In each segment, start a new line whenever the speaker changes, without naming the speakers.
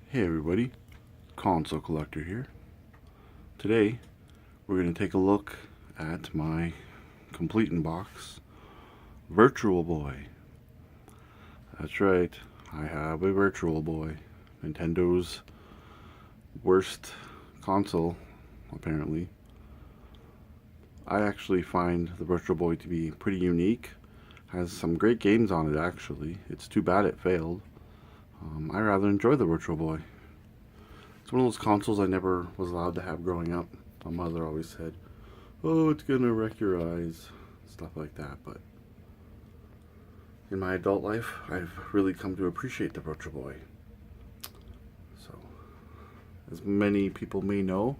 Hey everybody, Console Collector here. Today we're going to take a look at my complete in box Virtual Boy. That's right, I have a Virtual Boy. Nintendo's worst console, apparently. I actually find the Virtual Boy to be pretty unique. Has some great games on it actually. It's too bad it failed. I rather enjoy the Virtual Boy. It's one of those consoles I never was allowed to have growing up. My mother always said, "Oh, it's gonna wreck your eyes," stuff like that. But in my adult life, I've really come to appreciate the Virtual Boy. So, as many people may know,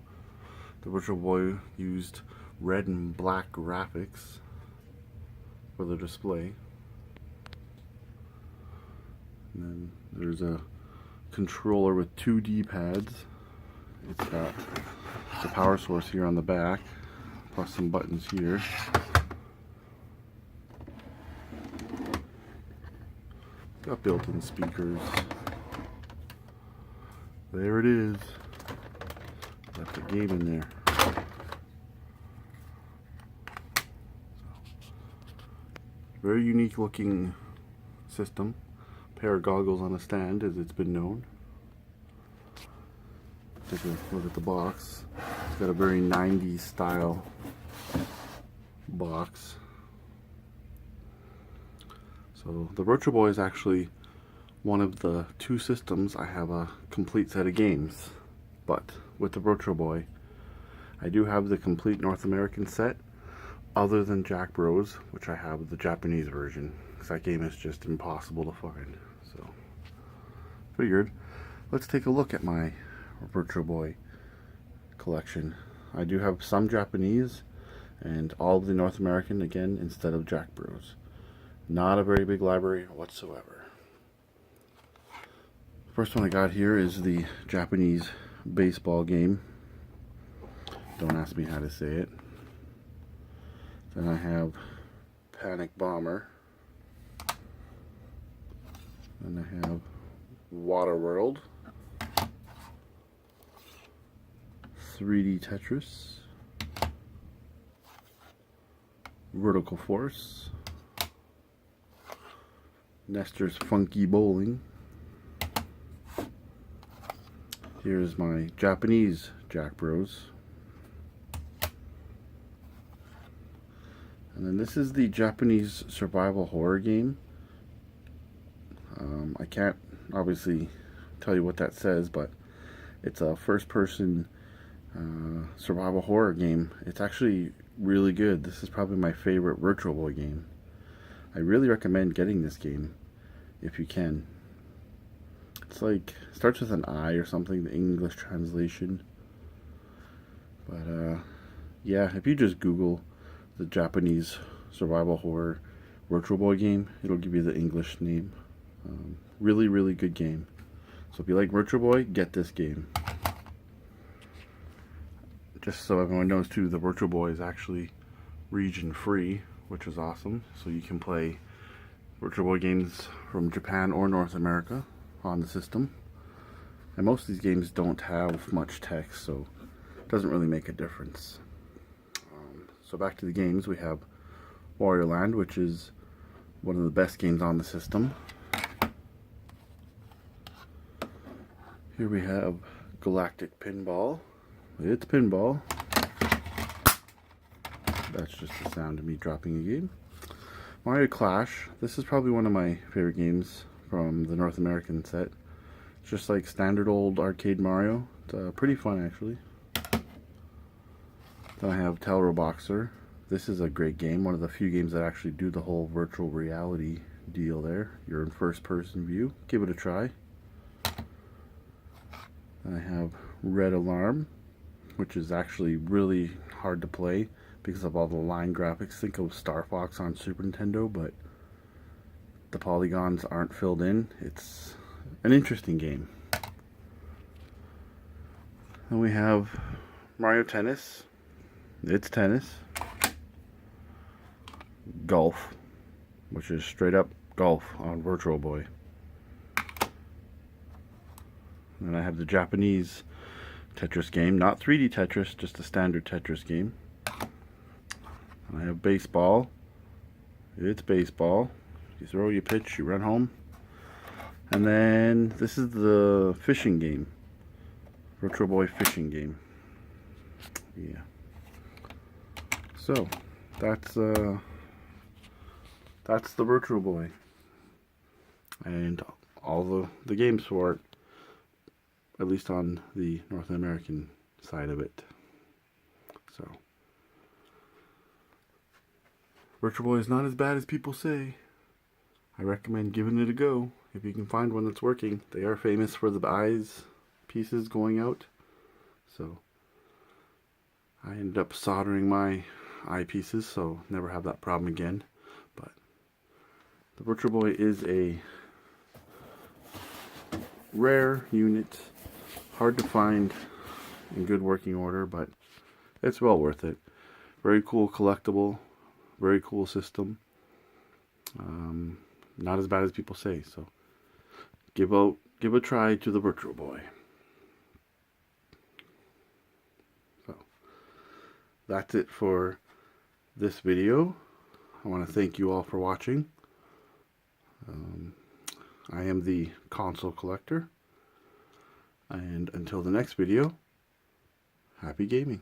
the Virtual Boy used red and black graphics for the display. And then there's a controller with two D-pads. It's got the power source here on the back, plus some buttons here. Got built-in speakers. There it is. Left the game in there. Very unique looking system. Pair of goggles on a stand, as it's been known. Take a look at the box. It's got a very 90s style box. So the Virtual Boy is actually one of the two systems I have a complete set of games. But with the Virtual Boy, I do have the complete North American set, other than Jack Bros, which I have the Japanese version, because that game is just impossible to find. So figured, let's take a look at my Virtual Boy collection. I do have some Japanese and all of the North American, again, instead of Jack Bros. Not a very big library whatsoever. First one I got here is the Japanese baseball game. Don't ask me how to say it. Then I have Panic Bomber. Then I have Waterworld. 3D Tetris. Vertical Force. Nestor's Funky Bowling. Here's my Japanese Jack Bros. And then this is the Japanese survival horror game. I can't obviously tell you what that says, but it's a first-person survival horror game. It's actually really good. This is probably my favorite Virtual Boy game. I really recommend getting this game if you can. It's like, starts with an I or something, the English translation. But yeah, if you just Google the Japanese survival horror Virtual Boy game, it'll give you the English name. Really, really good game. So if you like Virtual Boy, get this game. Just so everyone knows too, the Virtual Boy is actually region free, which is awesome. So you can play Virtual Boy games from Japan or North America on the system. And most of these games don't have much text, so it doesn't really make a difference. So back to the games, we have Wario Land, which is one of the best games on the system. Here we have Galactic Pinball. It's pinball. That's just the sound of me dropping a game. Mario Clash. This is probably one of my favorite games from the North American set. It's just like standard old arcade Mario. It's pretty fun actually. Then I have Tellero Boxer. This is a great game. One of the few games that actually do the whole virtual reality deal there. You're in first person view. Give it a try. Then I have Red Alarm, which is actually really hard to play because of all the line graphics. Think of Star Fox on Super Nintendo, but the polygons aren't filled in. It's an interesting game. Then we have Mario Tennis. It's tennis. Golf, which is straight up golf on Virtual Boy. And I have the Japanese Tetris game, not 3D Tetris, just a standard Tetris game. I have baseball. It's baseball. You throw, you pitch, you run home. And then this is the fishing game. Virtual Boy fishing game. Yeah. So that's the Virtual Boy. And all the games for it, at least on the North American side of it. So Virtual Boy is not as bad as people say. I recommend giving it a go if you can find one that's working. They are famous for the eyes pieces going out. So I ended up soldering my eyepieces, so never have that problem again. But the Virtual Boy is a rare unit, hard to find in good working order, but it's well worth it. Very cool collectible, very cool system. Not as bad as people say, so give a try to the Virtual Boy. So that's it for this video. I want to thank you all for watching. I am the Console Collector, and until the next video, happy gaming.